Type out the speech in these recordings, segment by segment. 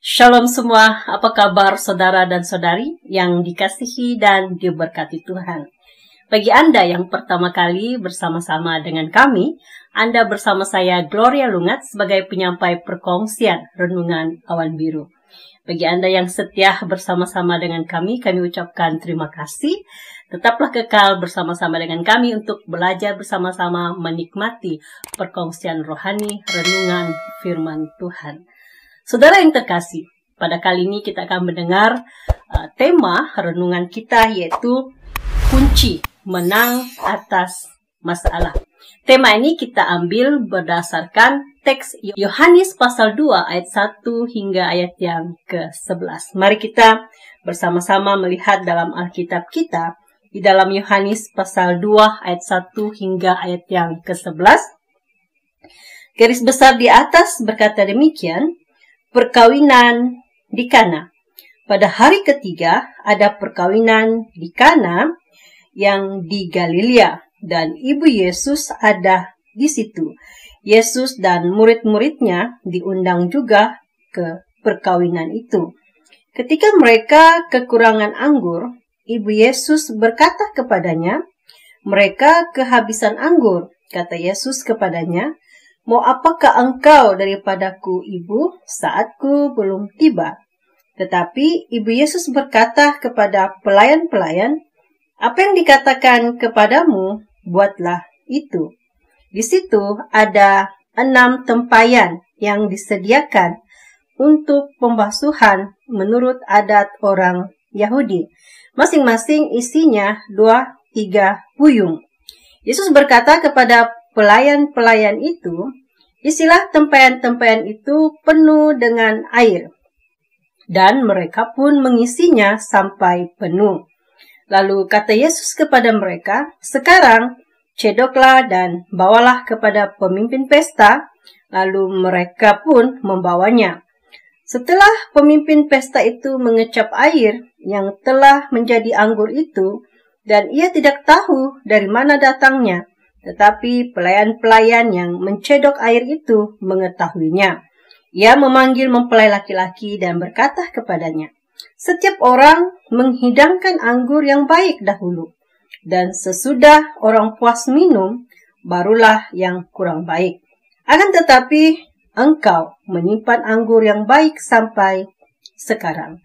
Shalom semua, apa kabar saudara dan saudari yang dikasihi dan diberkati Tuhan. Bagi Anda yang pertama kali bersama-sama dengan kami, Anda bersama saya Gloria Lungat sebagai penyampai perkongsian Renungan Awan Biru. Bagi Anda yang setia bersama-sama dengan kami ucapkan terima kasih. Tetaplah kekal bersama-sama dengan kami untuk belajar bersama-sama menikmati perkongsian rohani Renungan Firman Tuhan. Saudara yang terkasih, pada kali ini kita akan mendengar tema renungan kita yaitu kunci menang atas masalah. Tema ini kita ambil berdasarkan teks Yohanes pasal 2 ayat 1 hingga ayat yang ke-11. Mari kita bersama-sama melihat dalam Alkitab kita di dalam Yohanes pasal 2 ayat 1 hingga ayat yang ke-11. Garis besar di atas berkata demikian. Perkawinan di Kana. Pada hari ketiga ada perkawinan di Kana yang di Galilea dan ibu Yesus ada di situ. Yesus dan murid-muridnya diundang juga ke perkawinan itu. Ketika mereka kekurangan anggur, ibu Yesus berkata kepadanya, "Mereka kehabisan anggur." Kata Yesus kepadanya, "Mau apakah engkau daripadaku, ibu? Saatku belum tiba." Tetapi ibu Yesus berkata kepada pelayan-pelayan, "Apa yang dikatakan kepadamu, buatlah itu." Di situ ada 6 tempayan yang disediakan untuk pembasuhan menurut adat orang Yahudi. Masing-masing isinya 2-3 puyung. Yesus berkata kepada pelayan-pelayan itu, "Isilah tempayan-tempayan itu penuh dengan air." Dan mereka pun mengisinya sampai penuh. Lalu kata Yesus kepada mereka, "Sekarang cedoklah dan bawalah kepada pemimpin pesta." Lalu mereka pun membawanya. Setelah pemimpin pesta itu mengecap air yang telah menjadi anggur itu, dan ia tidak tahu dari mana datangnya, tetapi pelayan-pelayan yang mencedok air itu mengetahuinya. Ia memanggil mempelai laki-laki dan berkata kepadanya, "Setiap orang menghidangkan anggur yang baik dahulu, dan sesudah orang puas minum, barulah yang kurang baik. Akan tetapi engkau menyimpan anggur yang baik sampai sekarang."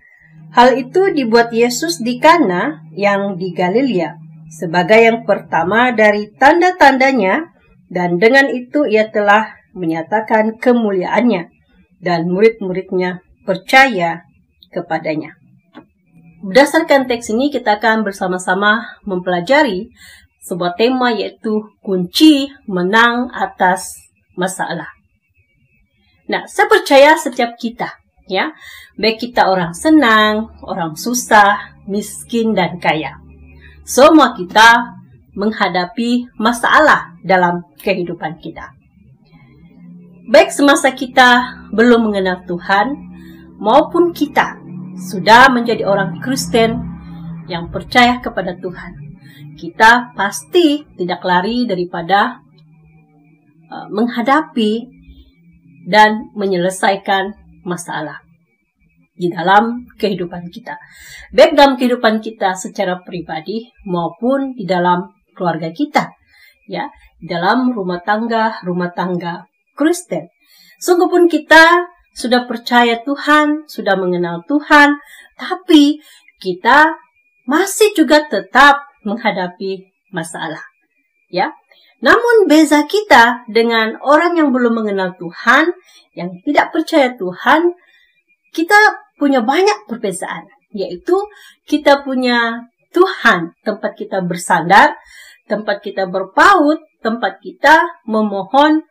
Hal itu dibuat Yesus di Kana yang di Galilea sebagai yang pertama dari tanda-tandanya, dan dengan itu ia telah menyatakan kemuliaannya, dan murid-muridnya percaya kepadanya. Berdasarkan teks ini kita akan bersama-sama mempelajari sebuah tema yaitu kunci menang atas masalah. Nah, saya percaya setiap kita, ya, baik kita orang senang, orang susah, miskin dan kaya, semua kita menghadapi masalah dalam kehidupan kita. Baik semasa kita belum mengenal Tuhan, maupun kita sudah menjadi orang Kristen yang percaya kepada Tuhan. Kita pasti tidak lari daripada menghadapi dan menyelesaikan masalah di dalam kehidupan kita. Baik dalam kehidupan kita secara pribadi maupun di dalam keluarga kita. Ya, di dalam rumah tangga Kristen. Sungguh pun kita sudah percaya Tuhan, sudah mengenal Tuhan, tapi kita masih juga tetap menghadapi masalah. Ya. Namun beza kita dengan orang yang belum mengenal Tuhan, yang tidak percaya Tuhan, kita punya banyak perbedaan, yaitu kita punya Tuhan, tempat kita bersandar, tempat kita berpaut, tempat kita memohon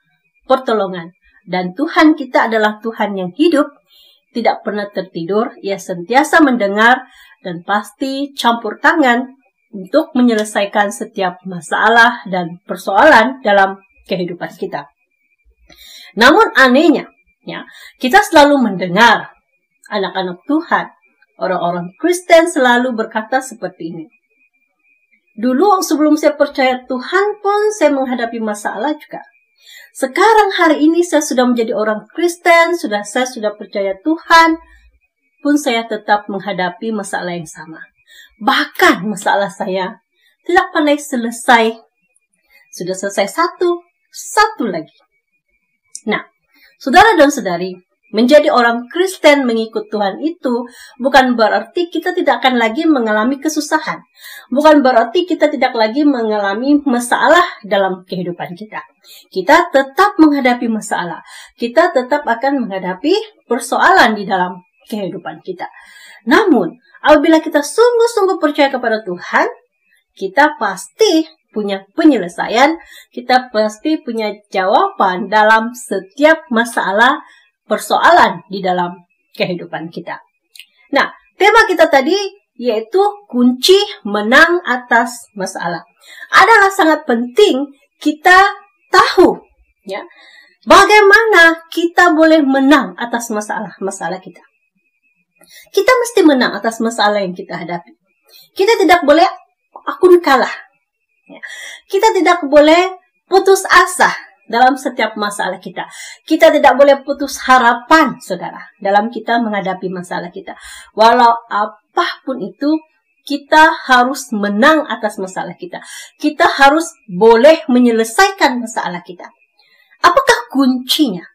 pertolongan. Dan Tuhan kita adalah Tuhan yang hidup, tidak pernah tertidur, ia sentiasa mendengar dan pasti campur tangan untuk menyelesaikan setiap masalah dan persoalan dalam kehidupan kita. Namun anehnya, ya, kita selalu mendengar anak-anak Tuhan, orang-orang Kristen selalu berkata seperti ini. Dulu sebelum saya percaya Tuhan pun saya menghadapi masalah juga. Sekarang hari ini saya sudah menjadi orang Kristen, saya sudah percaya Tuhan, pun saya tetap menghadapi masalah yang sama. Bahkan masalah saya tidak pandai selesai. Sudah selesai satu lagi. Nah, saudara dan saudari, menjadi orang Kristen mengikut Tuhan itu bukan berarti kita tidak akan lagi mengalami kesusahan. Bukan berarti kita tidak lagi mengalami masalah dalam kehidupan kita. Kita tetap menghadapi masalah. Kita tetap akan menghadapi persoalan di dalam kehidupan kita. Namun, apabila kita sungguh-sungguh percaya kepada Tuhan, kita pasti punya penyelesaian, kita pasti punya jawaban dalam setiap masalah persoalan di dalam kehidupan kita. Nah, tema kita tadi yaitu kunci menang atas masalah. Adalah sangat penting kita tahu ya, bagaimana kita boleh menang atas masalah-masalah kita. Kita mesti menang atas masalah yang kita hadapi. Kita tidak boleh akun kalah. Ya. Kita tidak boleh putus asa dalam setiap masalah kita. Kita tidak boleh putus harapan, saudara, dalam kita menghadapi masalah kita. Walau apapun itu, kita harus menang atas masalah kita. Kita harus boleh menyelesaikan masalah kita. Apakah kuncinya?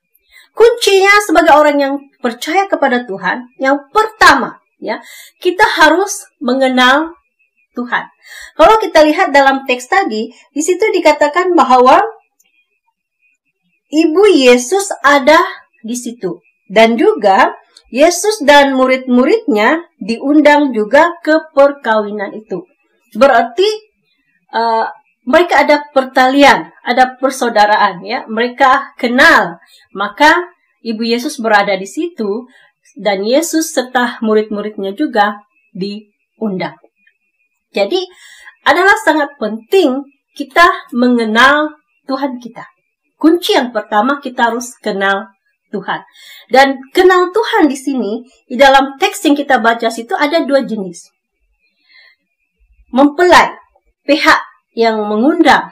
Kuncinya sebagai orang yang percaya kepada Tuhan, yang pertama, ya, kita harus mengenal Tuhan. Kalau kita lihat dalam teks tadi, di situ dikatakan bahwa Ibu Yesus ada di situ. Dan juga Yesus dan murid-muridnya diundang juga ke perkawinan itu. Berarti mereka ada pertalian, ada persaudaraan, ya. Mereka kenal. Maka Ibu Yesus berada di situ dan Yesus serta murid-muridnya juga diundang. Jadi adalah sangat penting kita mengenal Tuhan kita. Kunci yang pertama, kita harus kenal Tuhan. Dan kenal Tuhan di sini, di dalam teks yang kita baca situ ada dua jenis. Mempelai, pihak yang mengundang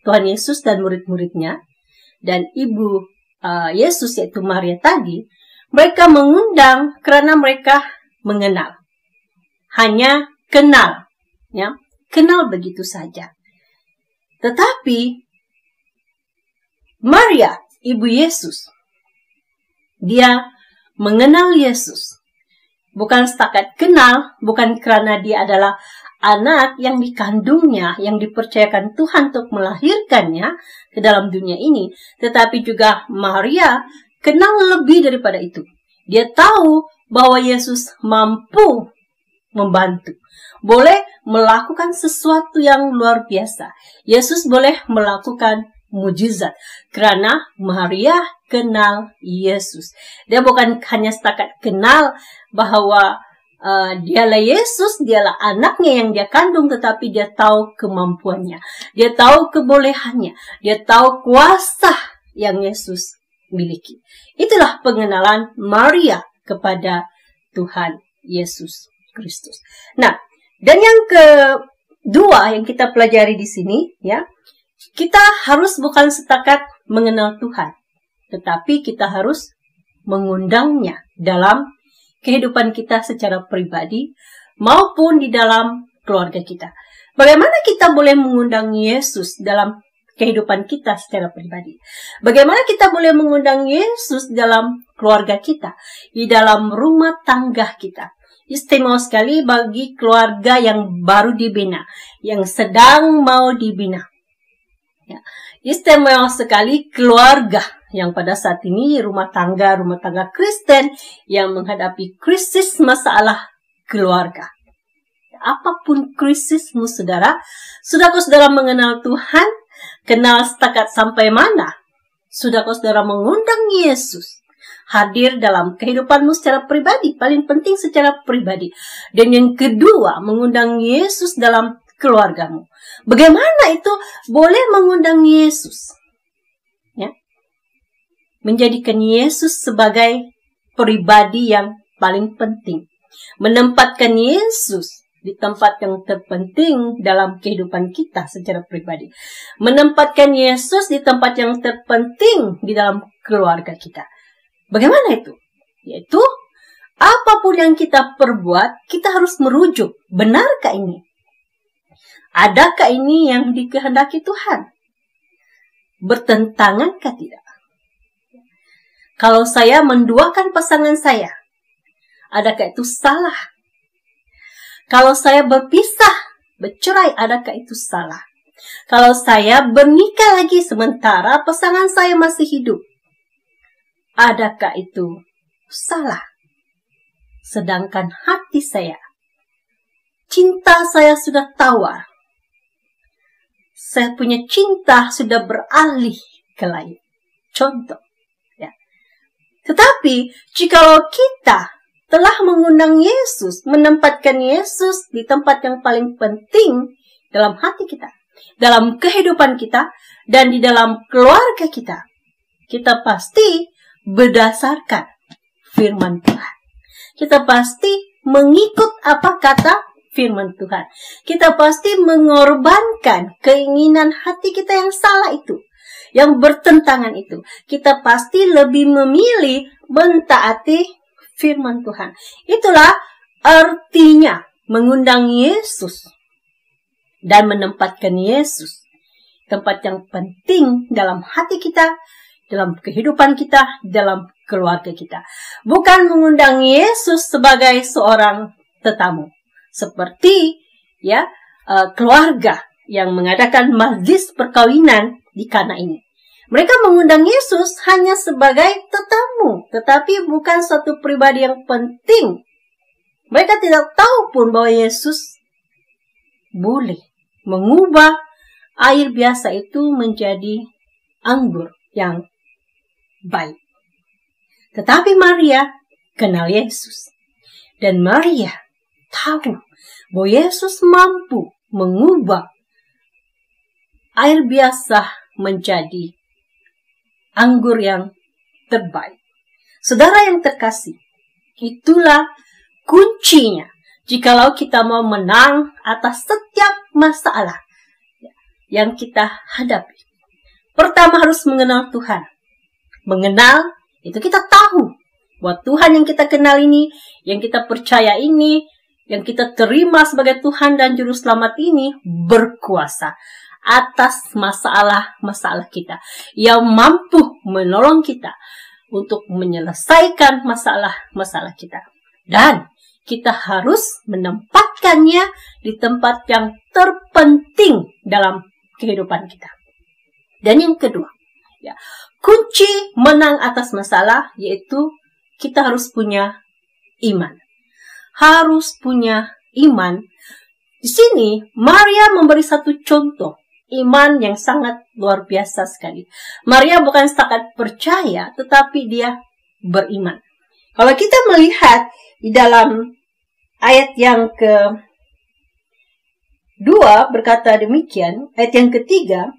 Tuhan Yesus dan murid-muridnya, dan Ibu Yesus yaitu Maria tadi, mereka mengundang karena mereka mengenal. Hanya kenal, ya, kenal begitu saja. Tetapi Maria, Ibu Yesus, dia mengenal Yesus. Bukan setakat kenal, bukan karena dia adalah anak yang dikandungnya, yang dipercayakan Tuhan untuk melahirkannya ke dalam dunia ini. Tetapi juga Maria kenal lebih daripada itu. Dia tahu bahwa Yesus mampu membantu. Boleh melakukan sesuatu yang luar biasa. Yesus boleh melakukan mujizat. Karena Maria kenal Yesus. Dia bukan hanya setakat kenal bahwa dialah Yesus, dialah anaknya yang dia kandung, tetapi dia tahu kemampuannya. Dia tahu kebolehannya. Dia tahu kuasa yang Yesus miliki. Itulah pengenalan Maria kepada Tuhan Yesus Kristus. Nah, dan yang kedua yang kita pelajari di sini, ya, kita harus bukan setakat mengenal Tuhan, tetapi kita harus mengundangnya dalam kehidupan kita secara pribadi maupun di dalam keluarga kita. Bagaimana kita boleh mengundang Yesus dalam kehidupan kita secara pribadi? Bagaimana kita boleh mengundang Yesus dalam keluarga kita, di dalam rumah tangga kita? Istimewa sekali bagi keluarga yang baru dibina, yang sedang mau dibina. Ya. Istimewa sekali keluarga yang pada saat ini rumah tangga Kristen yang menghadapi krisis masalah keluarga. Apapun krisismu, saudara, sudahkah saudara mengenal Tuhan? Kenal setakat sampai mana? Sudahkah saudara mengundang Yesus hadir dalam kehidupanmu secara pribadi? Paling penting secara pribadi. Dan yang kedua, mengundang Yesus dalam keluargamu. Bagaimana itu boleh mengundang Yesus? Ya. Menjadikan Yesus sebagai pribadi yang paling penting. Menempatkan Yesus di tempat yang terpenting dalam kehidupan kita secara pribadi. Menempatkan Yesus di tempat yang terpenting di dalam keluarga kita. Bagaimana itu? Yaitu apapun yang kita perbuat, kita harus merujuk. Benarkah ini? Adakah ini yang dikehendaki Tuhan? Bertentangankah tidak? Kalau saya menduakan pasangan saya, adakah itu salah? Kalau saya berpisah, bercerai, adakah itu salah? Kalau saya bernikah lagi sementara pasangan saya masih hidup, adakah itu salah? Sedangkan hati saya, cinta saya sudah tawar. Saya punya cinta sudah beralih ke lain. Contoh. Ya. Tetapi, jikalau kita telah mengundang Yesus, menempatkan Yesus di tempat yang paling penting dalam hati kita, dalam kehidupan kita, dan di dalam keluarga kita, kita pasti berdasarkan firman Tuhan. Kita pasti mengikut apa kata firman Tuhan. Kita pasti mengorbankan keinginan hati kita yang salah itu, yang bertentangan itu. Kita pasti lebih memilih mentaati firman Tuhan. Itulah artinya mengundang Yesus dan menempatkan Yesus tempat yang penting dalam hati kita, dalam kehidupan kita, dalam keluarga kita. Bukan mengundang Yesus sebagai seorang tetamu. Seperti keluarga yang mengadakan majlis perkawinan di Kana ini. Mereka mengundang Yesus hanya sebagai tetamu, tetapi bukan suatu pribadi yang penting. Mereka tidak tahu pun bahwa Yesus boleh mengubah air biasa itu menjadi anggur yang baik. Tetapi Maria kenal Yesus. Dan Maria tahu bahwa Yesus mampu mengubah air biasa menjadi anggur yang terbaik. Saudara yang terkasih, itulah kuncinya jikalau kita mau menang atas setiap masalah yang kita hadapi. Pertama harus mengenal Tuhan. Mengenal itu kita tahu bahwa Tuhan yang kita kenal ini, yang kita percaya ini, yang kita terima sebagai Tuhan dan Juru Selamat ini berkuasa atas masalah-masalah kita, yang mampu menolong kita untuk menyelesaikan masalah-masalah kita. Dan kita harus menempatkannya di tempat yang terpenting dalam kehidupan kita. Dan yang kedua, kunci menang atas masalah yaitu kita harus punya iman. Harus punya iman. Di sini Maria memberi satu contoh iman yang sangat luar biasa sekali. Maria bukan setakat percaya, tetapi dia beriman. Kalau kita melihat di dalam ayat yang kedua berkata demikian, ayat yang ketiga,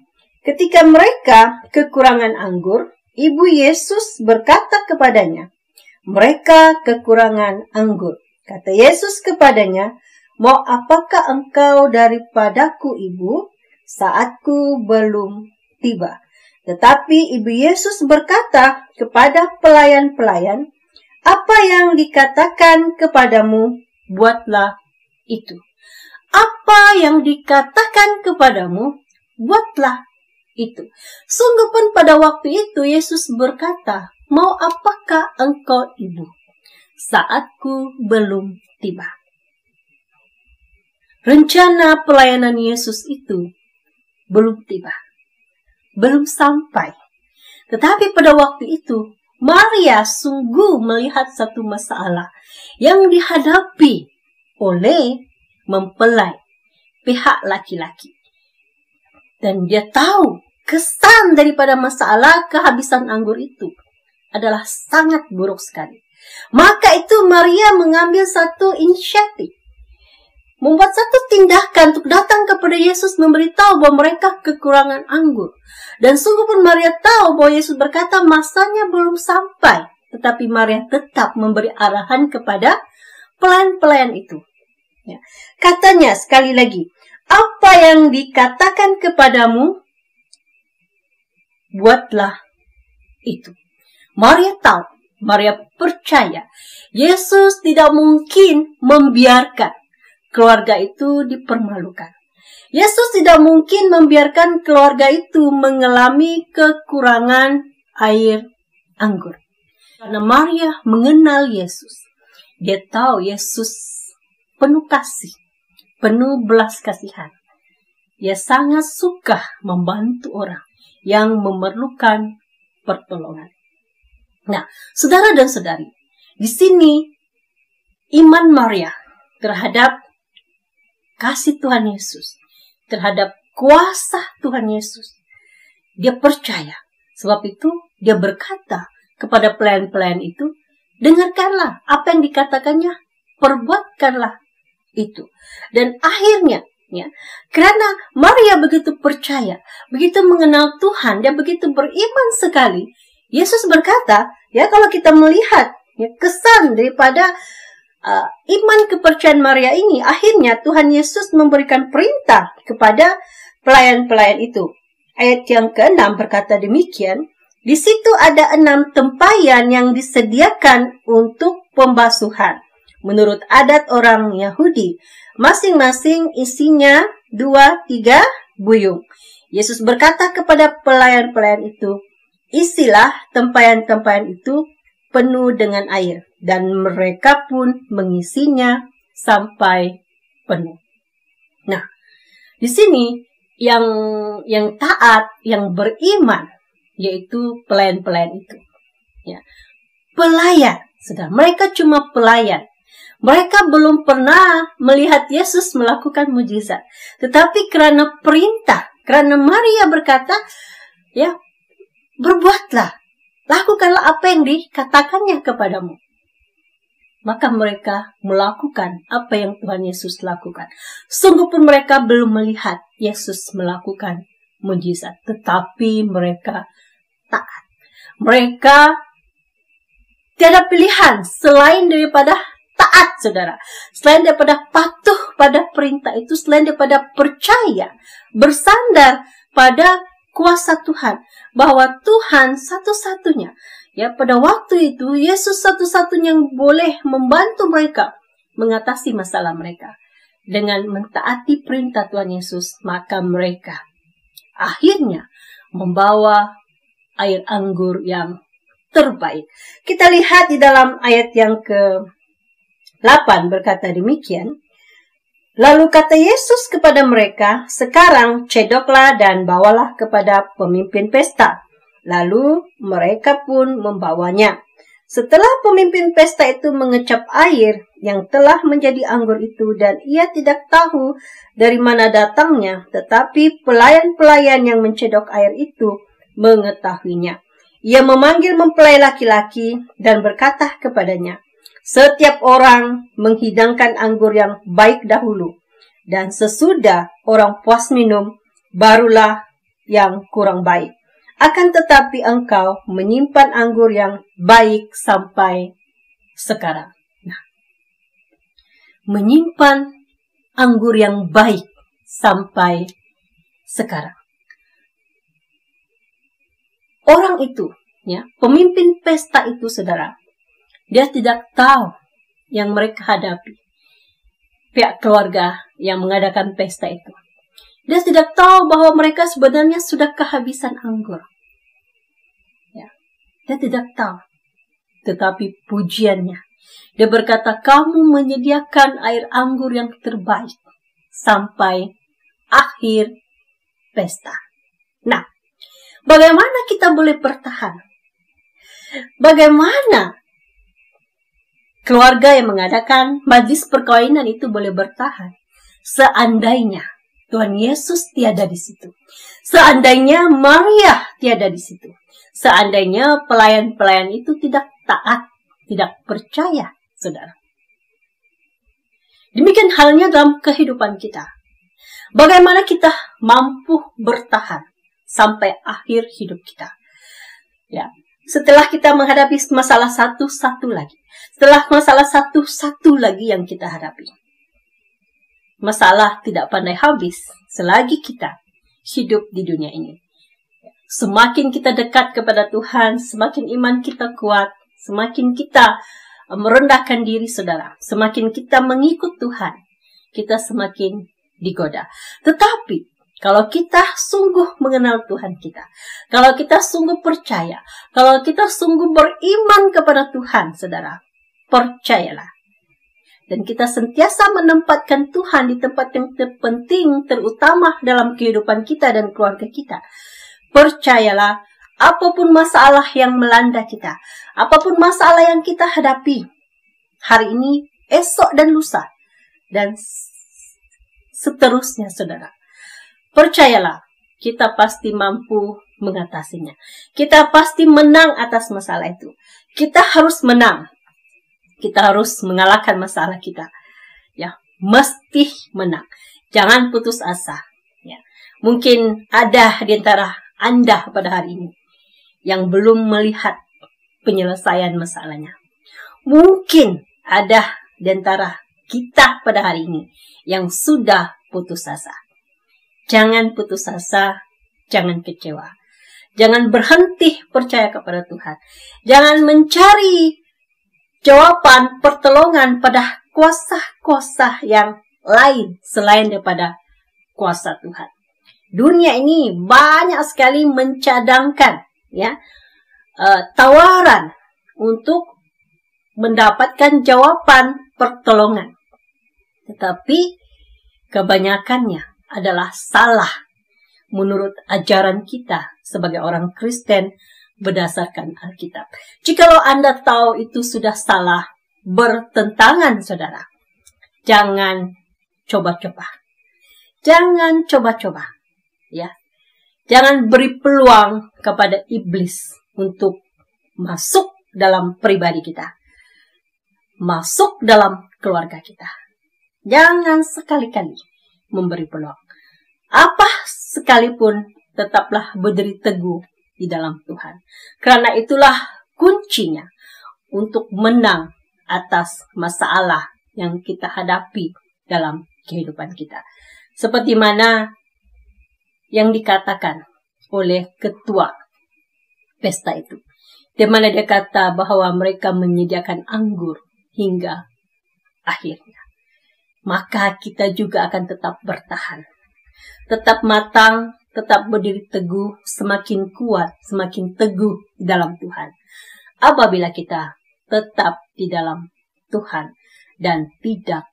ketika mereka kekurangan anggur, ibu Yesus berkata kepadanya, mereka kekurangan anggur. Kata Yesus kepadanya, mau apakah engkau daripadaku, ibu? Saatku belum tiba. Tetapi ibu Yesus berkata kepada pelayan-pelayan, apa yang dikatakan kepadamu, buatlah itu. Apa yang dikatakan kepadamu, buatlah itu. Sungguh pun pada waktu itu Yesus berkata, mau apakah engkau, ibu? Saatku belum tiba. Rencana pelayanan Yesus itu belum tiba, belum sampai. Tetapi pada waktu itu, Maria sungguh melihat satu masalah yang dihadapi oleh mempelai pihak laki-laki. Dan dia tahu kesan daripada masalah kehabisan anggur itu adalah sangat buruk sekali. Maka itu Maria mengambil satu inisiatif, membuat satu tindakan untuk datang kepada Yesus memberitahu bahwa mereka kekurangan anggur. Dan sungguh pun Maria tahu bahwa Yesus berkata masanya belum sampai. Tetapi Maria tetap memberi arahan kepada pelayan-pelayan itu. Katanya sekali lagi, apa yang dikatakan kepadamu, buatlah itu. Maria tahu Maria percaya Yesus tidak mungkin membiarkan keluarga itu dipermalukan. Yesus tidak mungkin membiarkan keluarga itu mengalami kekurangan air anggur. Karena Maria mengenal Yesus. Dia tahu Yesus penuh kasih, penuh belas kasihan. Dia sangat suka membantu orang yang memerlukan pertolongan. Nah, saudara dan saudari, di sini iman Maria terhadap kasih Tuhan Yesus, terhadap kuasa Tuhan Yesus, dia percaya. Sebab itu dia berkata kepada pelayan-pelayan itu, dengarkanlah apa yang dikatakannya, perbuatkanlah itu. Dan akhirnya, ya, karena Maria begitu percaya, begitu mengenal Tuhan, dia begitu beriman sekali, Yesus berkata, ya, kalau kita melihat ya, kesan daripada iman kepercayaan Maria ini, akhirnya Tuhan Yesus memberikan perintah kepada pelayan-pelayan itu. Ayat yang ke-6 berkata demikian, di situ ada 6 tempayan yang disediakan untuk pembasuhan. Menurut adat orang Yahudi, masing-masing isinya 2-3 buyung. Yesus berkata kepada pelayan-pelayan itu, isilah tempayan-tempayan itu penuh dengan air, dan mereka pun mengisinya sampai penuh. Nah, di sini yang taat, yang beriman, yaitu pelayan-pelayan itu. Ya. Pelayan, sudah, mereka cuma pelayan. Mereka belum pernah melihat Yesus melakukan mujizat. Tetapi karena perintah, karena Maria berkata, ya, berbuatlah, lakukanlah apa yang dikatakannya kepadamu. Maka mereka melakukan apa yang Tuhan Yesus lakukan. Sungguh pun mereka belum melihat Yesus melakukan mujizat, tetapi mereka taat. Mereka tiada pilihan selain daripada taat, saudara. Selain daripada patuh pada perintah itu, selain daripada percaya, bersandar pada kuasa Tuhan, bahwa Tuhan satu-satunya, ya, pada waktu itu Yesus satu-satunya yang boleh membantu mereka mengatasi masalah mereka. Dengan mentaati perintah Tuhan Yesus, maka mereka akhirnya membawa air anggur yang terbaik. Kita lihat di dalam ayat yang ke-8 berkata demikian. Lalu kata Yesus kepada mereka, sekarang cedoklah dan bawalah kepada pemimpin pesta. Lalu mereka pun membawanya. Setelah pemimpin pesta itu mengecap air yang telah menjadi anggur itu, dan ia tidak tahu dari mana datangnya, tetapi pelayan-pelayan yang mencedok air itu mengetahuinya. Ia memanggil mempelai laki-laki dan berkata kepadanya, setiap orang menghidangkan anggur yang baik dahulu, dan sesudah orang puas minum, barulah yang kurang baik. Akan tetapi engkau menyimpan anggur yang baik sampai sekarang. Nah, menyimpan anggur yang baik sampai sekarang. Orang itu, ya, pemimpin pesta itu, saudara, dia tidak tahu yang mereka hadapi. Pihak keluarga yang mengadakan pesta itu, dia tidak tahu bahwa mereka sebenarnya sudah kehabisan anggur. Ya, dia tidak tahu. Tetapi pujiannya, dia berkata, kamu menyediakan air anggur yang terbaik sampai akhir pesta. Nah, bagaimana kita boleh bertahan? Bagaimana keluarga yang mengadakan majlis perkawinan itu boleh bertahan? Seandainya Tuhan Yesus tiada di situ. Seandainya Maria tiada di situ. Seandainya pelayan-pelayan itu tidak taat, tidak percaya, saudara. Demikian halnya dalam kehidupan kita. Bagaimana kita mampu bertahan sampai akhir hidup kita? Ya, setelah kita menghadapi masalah satu-satu lagi. Setelah masalah satu-satu lagi yang kita hadapi. Masalah tidak pandai habis selagi kita hidup di dunia ini. Semakin kita dekat kepada Tuhan, semakin iman kita kuat, semakin kita merendahkan diri saudara, semakin kita mengikut Tuhan, kita semakin digoda. Tetapi kalau kita sungguh mengenal Tuhan kita, kalau kita sungguh percaya, kalau kita sungguh beriman kepada Tuhan, saudara, percayalah. Dan kita sentiasa menempatkan Tuhan di tempat yang terpenting, terutama dalam kehidupan kita dan keluarga kita. Percayalah, apapun masalah yang melanda kita, apapun masalah yang kita hadapi, hari ini, esok dan lusa, dan seterusnya, saudara. Percayalah, kita pasti mampu mengatasinya. Kita pasti menang atas masalah itu. Kita harus menang. Kita harus mengalahkan masalah kita. Ya, mesti menang. Jangan putus asa. Ya, mungkin ada di antara Anda pada hari ini yang belum melihat penyelesaian masalahnya. Mungkin ada di antara kita pada hari ini yang sudah putus asa. Jangan putus asa, jangan kecewa. Jangan berhenti percaya kepada Tuhan. Jangan mencari jawaban, pertolongan pada kuasa-kuasa yang lain selain daripada kuasa Tuhan. Dunia ini banyak sekali mencadangkan ya tawaran untuk mendapatkan jawaban pertolongan. Tetapi kebanyakannya adalah salah menurut ajaran kita sebagai orang Kristen berdasarkan Alkitab. Jikalau Anda tahu itu sudah salah, bertentangan, saudara, jangan coba-coba. Jangan coba-coba. Ya. Jangan beri peluang kepada iblis untuk masuk dalam pribadi kita. Masuk dalam keluarga kita. Jangan sekali-kali memberi peluang. Apa sekalipun tetaplah berdiri teguh di dalam Tuhan. Karena itulah kuncinya untuk menang atas masalah yang kita hadapi dalam kehidupan kita. Seperti mana yang dikatakan oleh ketua pesta itu. Di mana dia kata bahwa mereka menyediakan anggur hingga akhirnya. Maka kita juga akan tetap bertahan. Tetap matang, tetap berdiri teguh, semakin kuat, semakin teguh di dalam Tuhan. Apabila kita tetap di dalam Tuhan dan tidak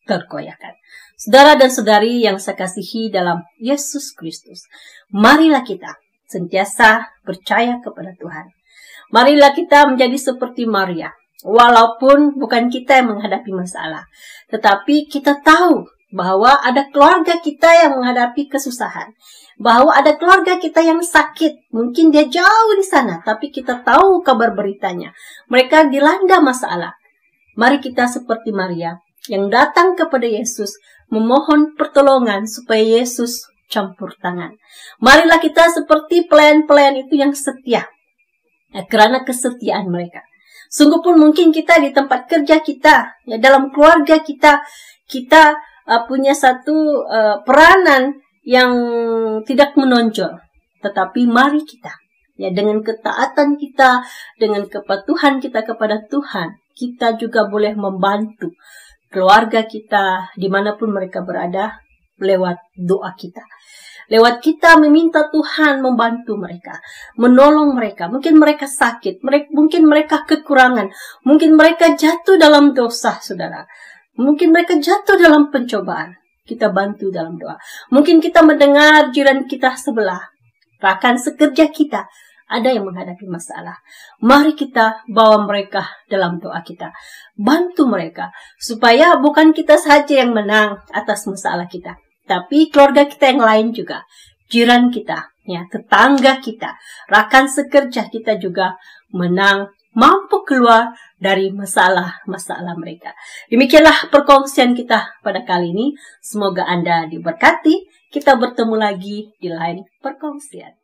tergoyahkan. Saudara dan saudari yang saya kasihi dalam Yesus Kristus, marilah kita sentiasa percaya kepada Tuhan. Marilah kita menjadi seperti Maria. Walaupun bukan kita yang menghadapi masalah, tetapi kita tahu bahwa ada keluarga kita yang menghadapi kesusahan, bahwa ada keluarga kita yang sakit, mungkin dia jauh di sana, tapi kita tahu kabar beritanya, mereka dilanda masalah. Mari kita seperti Maria yang datang kepada Yesus, memohon pertolongan supaya Yesus campur tangan. Marilah kita seperti pelayan-pelayan itu yang setia, karena kesetiaan mereka. Sungguh pun mungkin kita di tempat kerja kita, ya dalam keluarga kita punya satu peranan yang tidak menonjol. Tetapi mari kita, ya dengan ketaatan kita, dengan kepatuhan kita kepada Tuhan, kita juga boleh membantu keluarga kita dimanapun mereka berada lewat doa kita. Lewat kita meminta Tuhan membantu mereka, menolong mereka. Mungkin mereka sakit, mungkin mereka kekurangan, mungkin mereka jatuh dalam dosa, saudara. Mungkin mereka jatuh dalam pencobaan. Kita bantu dalam doa. Mungkin kita mendengar jiran kita sebelah, rekan sekerja kita, ada yang menghadapi masalah. Mari kita bawa mereka dalam doa kita. Bantu mereka, supaya bukan kita saja yang menang atas masalah kita, tapi keluarga kita yang lain juga, jiran kita, ya, tetangga kita, rekan sekerja kita juga menang, mampu keluar dari masalah-masalah mereka. Demikianlah perkongsian kita pada kali ini. Semoga Anda diberkati. Kita bertemu lagi di lain perkongsian.